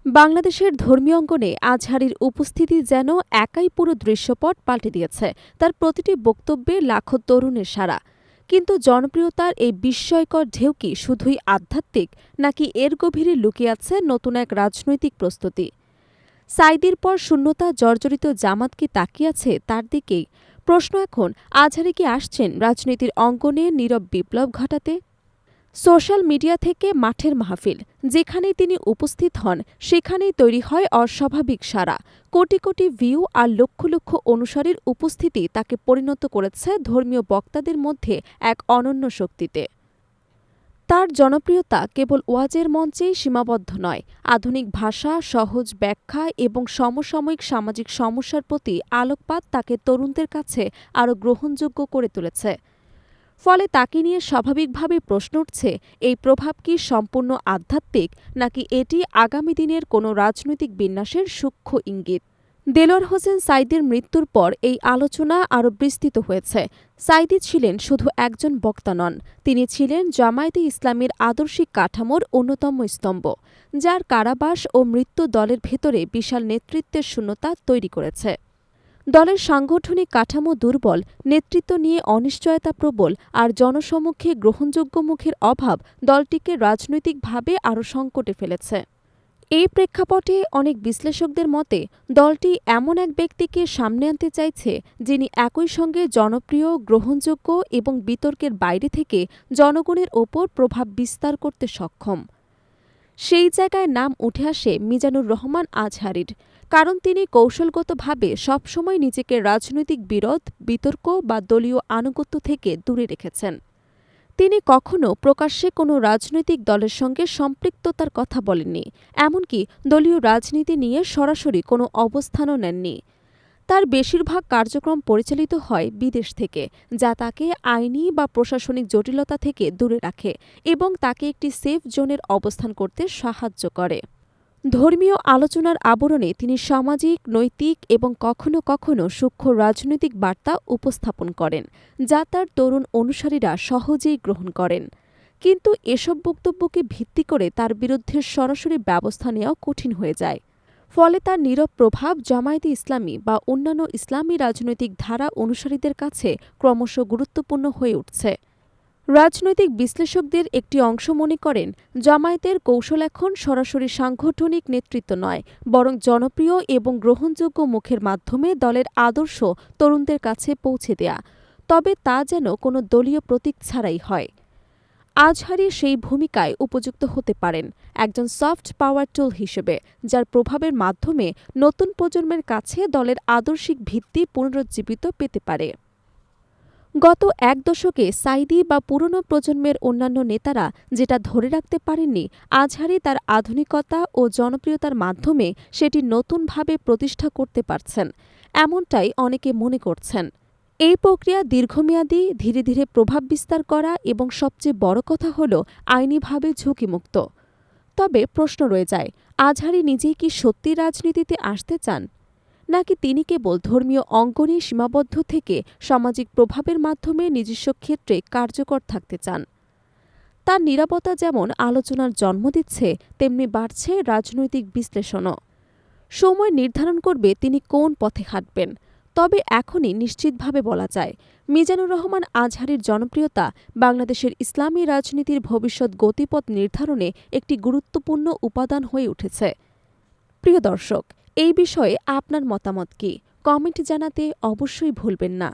বাংলাদেশের ধর্মীয় অঙ্গনে আজহারীর উপস্থিতি যেন একাই পুরো দৃশ্যপট পাল্টে দিয়েছে। তার প্রতিটি বক্তব্যে লাখো তরুণের সাড়া। কিন্তু জনপ্রিয়তার এই বিস্ময়কর ঢেউ কি শুধুই আধ্যাত্মিক, নাকি এর গভীরে লুকিয়ে আছে নতুন এক রাজনৈতিক প্রস্তুতি? সাঈদীর পর শূন্যতা জর্জরিত জামাত কি তাকিয়ে আছে তার দিকেই? প্রশ্ন এখন, আজহারী কি আসছেন রাজনীতির অঙ্গনে নীরব বিপ্লব ঘটাতে? সোশ্যাল মিডিয়া থেকে মাঠের মাহফিল, যেখানেই তিনি উপস্থিত হন সেখানেই তৈরি হয় অস্বাভাবিক সাড়া। কোটি কোটি ভিউ আর লক্ষ লক্ষ অনুসারীর উপস্থিতি তাকে পরিণত করেছে ধর্মীয় বক্তাদের মধ্যে এক অনন্য শক্তিতে। তার জনপ্রিয়তা কেবল ওয়াজের মঞ্চেই সীমাবদ্ধ নয়, আধুনিক ভাষা, সহজ ব্যাখ্যা এবং সমসাময়িক সামাজিক সমস্যার প্রতি আলোকপাত তাকে তরুণদের কাছে আরও গ্রহণযোগ্য করে তুলেছে। ফলে তাকে নিয়ে স্বাভাবিকভাবেই প্রশ্ন উঠছে, এই প্রভাব কি সম্পূর্ণ আধ্যাত্মিক, নাকি এটি আগামী দিনের কোনো রাজনৈতিক বিন্যাসের সূক্ষ্ম ইঙ্গিত? দেলোয়ার হোসেন সাঈদীর মৃত্যুর পর এই আলোচনা আরও বিস্তৃত হয়েছে। সাঈদী ছিলেন শুধু একজন বক্তা নন, তিনি ছিলেন জামায়াতে ইসলামীর আদর্শিক কাঠামোর অন্যতম স্তম্ভ, যার কারাবাস ও মৃত্যু দলের ভেতরে বিশাল নেতৃত্বের শূন্যতা তৈরি করেছে। দলের সাংগঠনিক কাঠামো দুর্বল, নেতৃত্ব নিয়ে অনিশ্চয়তা প্রবল, আর জনসমক্ষে গ্রহণযোগ্য মুখের অভাব দলটিকে রাজনৈতিকভাবে আরও সংকটে ফেলেছে। এই প্রেক্ষাপটে অনেক বিশ্লেষকদের মতে দলটি এমন এক ব্যক্তিকে সামনে আনতে চাইছে, যিনি একই সঙ্গে জনপ্রিয়, গ্রহণযোগ্য এবং বিতর্কের বাইরে থেকে জনগণের ওপর প্রভাব বিস্তার করতে সক্ষম। সেই জায়গায় নাম উঠে আসে মিজানুর রহমান আজহারীর, কারণ তিনি কৌশলগতভাবে সবসময় নিজেকে রাজনৈতিক বিরোধ, বিতর্ক বা দলীয় আনুগত্য থেকে দূরে রেখেছেন। তিনি কখনো প্রকাশ্যে কোনো রাজনৈতিক দলের সঙ্গে সম্পৃক্ততার কথা বলেননি, এমনকি দলীয় রাজনীতি নিয়ে সরাসরি কোনো অবস্থানও নেননি। তার বেশিরভাগ কার্যক্রম পরিচালিত হয় বিদেশ থেকে, যা তাকে আইনি বা প্রশাসনিক জটিলতা থেকে দূরে রাখে এবং তাকে একটি সেফ জোনের অবস্থান করতে সাহায্য করে। ধর্মীয় আলোচনার আবরণে তিনি সামাজিক, নৈতিক এবং কখনো কখনো সূক্ষ্ম রাজনৈতিক বার্তা উপস্থাপন করেন, যা তার তরুণ অনুসারীরা সহজেই গ্রহণ করেন। কিন্তু এসব বক্তব্যকে ভিত্তি করে তার বিরুদ্ধে সরাসরি ব্যবস্থা নেওয়া কঠিন হয়ে যায়। ফলে তার নীরব প্রভাব জামায়াতে ইসলামী বা অন্যান্য ইসলামী রাজনৈতিক ধারা অনুসারীদের কাছে ক্রমশ গুরুত্বপূর্ণ হয়ে উঠছে। রাজনৈতিক বিশ্লেষকদের একটি অংশ মনে করেন, জামায়াতের কৌশল এখন সরাসরি সাংগঠনিক নেতৃত্ব নয়, বরং জনপ্রিয় এবং গ্রহণযোগ্য মুখের মাধ্যমে দলের আদর্শ তরুণদের কাছে পৌঁছে দেয়া, তবে তা যেন কোনো দলীয় প্রতীক ছাড়াই হয়। আজহারী সেই ভূমিকায় উপযুক্ত হতে পারেন, একজন সফট পাওয়ার টুল হিসেবে, যার প্রভাবের মাধ্যমে নতুন প্রজন্মের কাছে দলের আদর্শিক ভিত্তি পুনরুজ্জীবিত পেতে পারে। গত এক দশকে সাঈদী বা পুরনো প্রজন্মের অন্যান্য নেতারা যেটা ধরে রাখতে পারেননি, আজহারী তার আধুনিকতা ও জনপ্রিয়তার মাধ্যমে সেটি নতুনভাবে প্রতিষ্ঠা করতে পারছেন, এমনটাই অনেকে মনে করছেন। এই প্রক্রিয়া দীর্ঘমেয়াদী, ধীরে ধীরে প্রভাব বিস্তার করা এবং সবচেয়ে বড় কথা হল আইনিভাবে ঝুঁকিমুক্ত। তবে প্রশ্ন রয়ে যায়, আজহারী নিজেই কি সত্যি রাজনীতিতে আসতে চান, নাকি তিনি কেবল ধর্মীয় অঙ্গনে সীমাবদ্ধ থেকে সামাজিক প্রভাবের মাধ্যমে নিজস্ব ক্ষেত্রে কার্যকর থাকতে চান? তার নীরবতা যেমন আলোচনার জন্ম দিচ্ছে, তেমনি বাড়ছে রাজনৈতিক বিশ্লেষণও। সময় নির্ধারণ করবে তিনি কোন পথে হাঁটবেন। তবে এখনই নিশ্চিতভাবে বলা যায়, মিজানুর রহমান আজহারীর জনপ্রিয়তা বাংলাদেশের ইসলামী রাজনীতির ভবিষ্যৎ গতিপথ নির্ধারণে একটি গুরুত্বপূর্ণ উপাদান হয়ে উঠেছে। প্রিয় দর্শক, এই বিষয়ে আপনার মতামত কি? কমেন্ট জানাতে অবশ্যই ভুলবেন না।